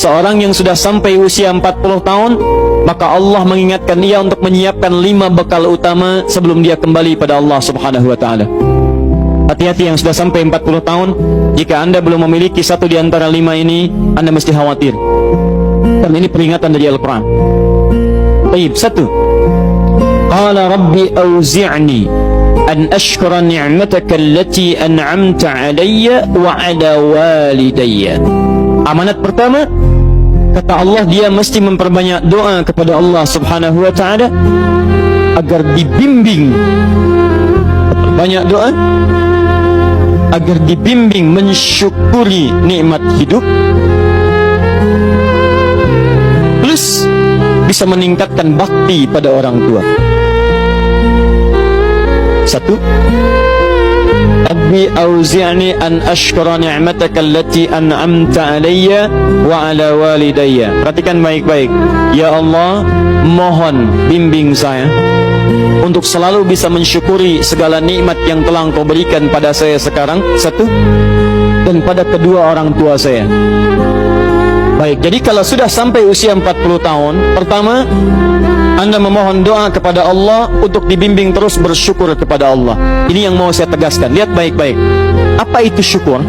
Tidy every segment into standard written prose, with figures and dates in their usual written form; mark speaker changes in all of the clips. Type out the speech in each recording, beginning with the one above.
Speaker 1: seorang yang sudah sampai usia 40 tahun, maka Allah mengingatkan ia untuk menyiapkan 5 bekal utama sebelum dia kembali pada Allah Subhanahu wa taala. Hati-hati yang sudah sampai 40 tahun, jika Anda belum memiliki satu di antara 5 ini, Anda mesti khawatir. Dan ini peringatan dari Al-Quran. Baik, 1. Qala rabbi auzi'ni an ashkura ni'mataka allati an'amta 'alayya wa 'ala walidayya. Amanat pertama, kata Allah, dia mesti memperbanyak doa kepada Allah Subhanahu wa taala agar dibimbing. Banyak doa agar dibimbing mensyukuri nikmat hidup, plus bisa meningkatkan bakti pada orang tua. 1. Rabbi auzi'ni an ashkura ni'mataka allati an'amta 'alayya wa 'ala walidayya. Perhatikan baik-baik. Ya Allah, mohon bimbing saya untuk selalu bisa mensyukuri segala nikmat yang telah Engkau berikan pada saya sekarang, 1, dan pada kedua orang tua saya. Baik, jadi kalau sudah sampai usia 40 tahun, pertama, Anda memohon doa kepada Allah untuk dibimbing terus bersyukur kepada Allah. Ini yang mau saya tegaskan. Lihat baik-baik. Apa itu syukur?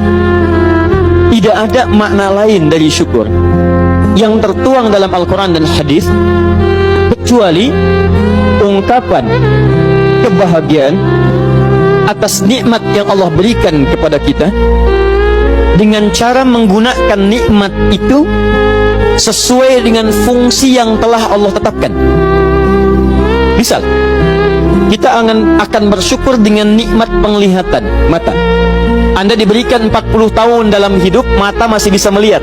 Speaker 1: Tidak ada makna lain dari syukur yang tertuang dalam Al-Quran dan hadis kecuali ungkapan kebahagiaan atas nikmat yang Allah berikan kepada kita dengan cara menggunakan nikmat itu sesuai dengan fungsi yang telah Allah tetapkan. Misal, kita akan bersyukur dengan nikmat penglihatan mata. Anda diberikan 40 tahun dalam hidup, mata masih bisa melihat.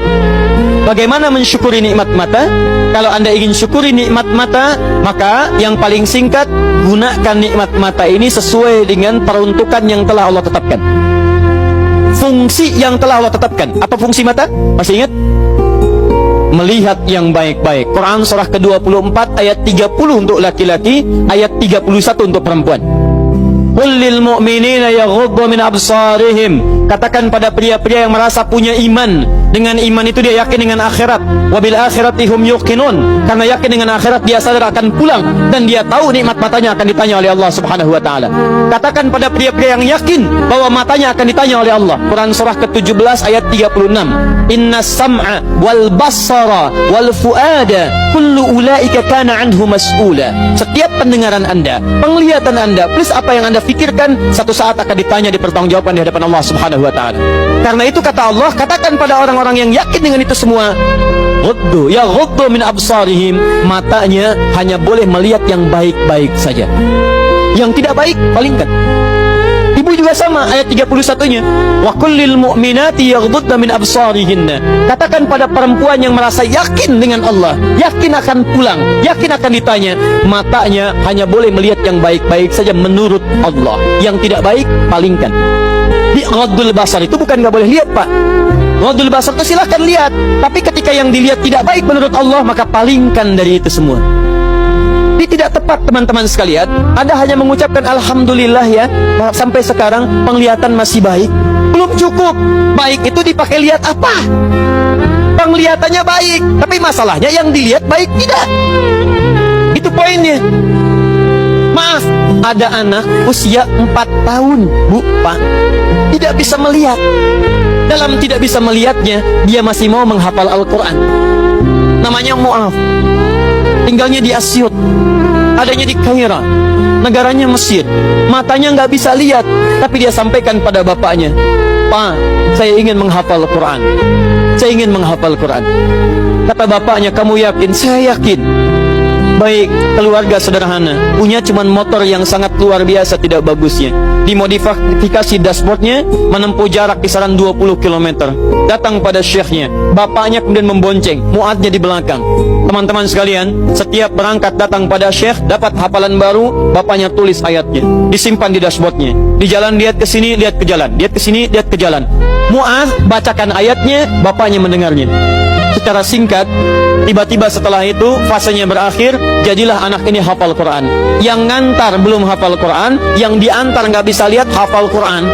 Speaker 1: Bagaimana mensyukuri nikmat mata? Kalau Anda ingin syukuri nikmat mata, maka yang paling singkat, gunakan nikmat mata ini sesuai dengan peruntukan yang telah Allah tetapkan. Fungsi yang telah Allah tetapkan. Apa fungsi mata? Masih ingat? Melihat yang baik-baik. Quran surah ke-24 ayat 30 untuk laki-laki, ayat 31 untuk perempuan. Qul lil mu'minina yaghuddu min absarihim. Katakan pada pria-pria yang merasa punya iman. Dengan iman itu dia yakin dengan akhirat. Wabil akhirati hum yuqinun. Karena yakin dengan akhirat dia sadar akan pulang dan dia tahu nikmat matanya akan ditanya oleh Allah Subhanahu wa taala. Katakan pada pria-pria yang yakin bahwa matanya akan ditanya oleh Allah. Quran surah ke-17 ayat 36. Inna sam'a wal basara wal fuada kullu ulaika kana anhu mas'ula. Setiap pendengaran Anda, penglihatan Anda, plus apa yang Anda fikirkan, satu saat akan ditanya, dipertanggungjawabkan di hadapan Allah Subhanahu wa taala. Karena itu kata Allah, katakan pada orang-orang yang yakin dengan itu semua, ghuddu min absarihim, matanya hanya boleh melihat yang baik-baik saja. Yang tidak baik palingkan. Ibu juga sama, ayat 31-nya. Wa kullil mu'minati yaghdudna min absarihinna. Katakan pada perempuan yang merasa yakin dengan Allah, yakin akan pulang, yakin akan ditanya, matanya hanya boleh melihat yang baik-baik saja menurut Allah. Yang tidak baik palingkan. Di ghaddul basar itu bukan nggak boleh lihat, Pak. Ghaddul basar itu silahkan lihat, tapi ketika yang dilihat tidak baik menurut Allah, maka palingkan dari itu semua. Ini tidak tepat, teman-teman sekalian. Anda hanya mengucapkan alhamdulillah ya, sampai sekarang penglihatan masih baik. Belum cukup. Baik itu dipakai lihat apa? Penglihatannya baik, tapi masalahnya yang dilihat baik tidak. Itu poinnya. Maaf, ada anak usia 4 tahun, Bu, Pak, tidak bisa melihat. Dalam tidak bisa melihatnya, dia masih mau menghafal Al-Quran. Namanya Mu'af. Tinggalnya di Asyut, adanya di Kaira, negaranya Mesir. Matanya nggak bisa lihat, tapi dia sampaikan pada bapaknya, Pak, saya ingin menghafal Quran. Saya ingin menghafal Quran. Kata bapaknya, kamu yakin? Saya yakin. Baik, keluarga sederhana, punya cuman motor yang sangat luar biasa tidak bagusnya. Dimodifikasi dashboardnya, menempuh jarak kisaran 20 km. Datang pada syekhnya, bapaknya kemudian membonceng, muadnya di belakang. Teman-teman sekalian, setiap berangkat datang pada syekh, dapat hafalan baru, bapaknya tulis ayatnya, disimpan di dashboardnya. Di jalan lihat ke sini, lihat ke jalan, lihat ke sini, lihat ke jalan. Muad bacakan ayatnya, bapaknya mendengarnya. Secara singkat, tiba-tiba setelah itu fasenya berakhir, jadilah anak ini hafal Quran. Yang ngantar belum hafal Quran, yang diantar nggak bisa lihat hafal Quran.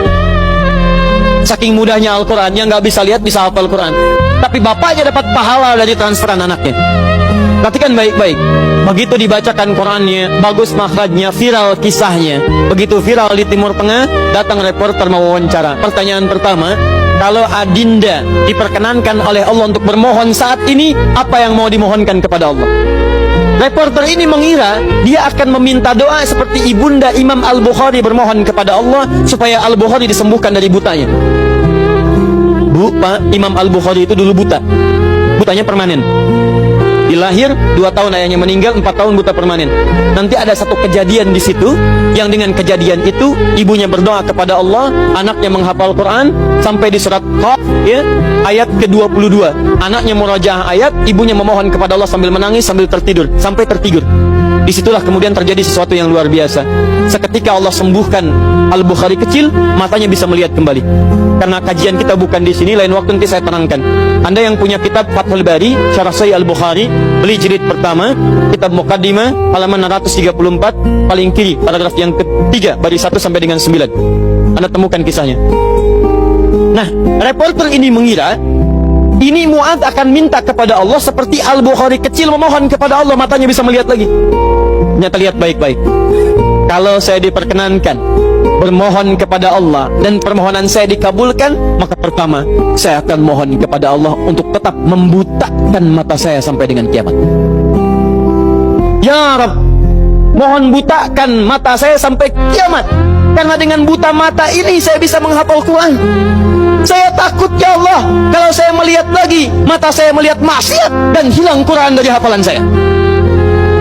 Speaker 1: Saking mudahnya Al-Quran, yang nggak bisa lihat bisa hafal Quran. tapi bapaknya dapat pahala dari transferan anaknya. Perhatikan baik-baik. Begitu dibacakan Qurannya, bagus makhrajnya, viral kisahnya. Begitu viral di Timur Tengah, datang reporter mau wawancara. Pertanyaan pertama, kalau Adinda diperkenankan oleh Allah untuk bermohon saat ini, apa yang mau dimohonkan kepada Allah? Reporter ini mengira dia akan meminta doa seperti ibunda Imam Al-Bukhari bermohon kepada Allah supaya Al-Bukhari disembuhkan dari butanya. Bu, Pak, Imam Al-Bukhari itu dulu buta. Butanya permanen. Dilahir 2 tahun ayahnya meninggal, 4 tahun buta permanen. Nanti ada satu kejadian di situ, yang dengan kejadian itu ibunya berdoa kepada Allah, anaknya menghafal Quran sampai di surat Qaf, ya, ayat ke-22. Anaknya murojaah ayat, ibunya memohon kepada Allah sambil menangis, sambil tertidur, sampai tertidur. Disitulah kemudian terjadi sesuatu yang luar biasa. Seketika Allah sembuhkan Al-Bukhari kecil, matanya bisa melihat kembali. Karena kajian kita bukan di sini, lain waktu nanti saya terangkan. Anda yang punya kitab Fathul Bari, Syarah Sahih Al-Bukhari, beli jilid pertama, kitab Muqaddimah, halaman 634, paling kiri, paragraf yang ketiga, baris 1 sampai dengan 9. Anda temukan kisahnya. Nah, reporter ini mengira ini Mu'adz akan minta kepada Allah seperti Al-Bukhari kecil memohon kepada Allah, matanya bisa melihat lagi. Ternyata lihat baik-baik. Kalau saya diperkenankan bermohon kepada Allah dan permohonan saya dikabulkan, maka pertama saya akan mohon kepada Allah untuk tetap membutakan mata saya sampai dengan kiamat. Ya Rabb, mohon butakan mata saya sampai kiamat, karena dengan buta mata ini saya bisa menghafal Quran. Saya takut ya Allah, kalau saya melihat lagi, mata saya melihat maksiat dan hilang Quran dari hafalan saya.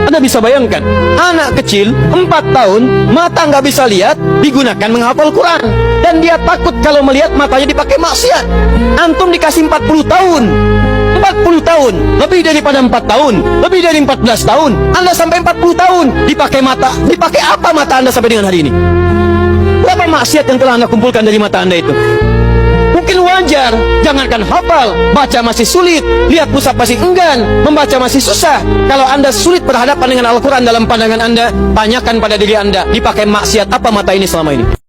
Speaker 1: Anda bisa bayangkan, anak kecil 4 tahun, mata nggak bisa lihat, digunakan menghafal Quran. Dan dia takut kalau melihat matanya dipakai maksiat. Antum dikasih 40 tahun, 40 tahun, lebih daripada 4 tahun, lebih dari 14 tahun, Anda sampai 40 tahun, dipakai mata, dipakai apa mata Anda sampai dengan hari ini? Berapa maksiat yang telah Anda kumpulkan dari mata Anda itu? Mungkin wajar, jangankan hafal, baca masih sulit, lihat mushaf masih enggan, membaca masih susah. Kalau Anda sulit berhadapan dengan Al-Quran dalam pandangan Anda, tanyakan pada diri Anda, dipakai maksiat apa mata ini selama ini?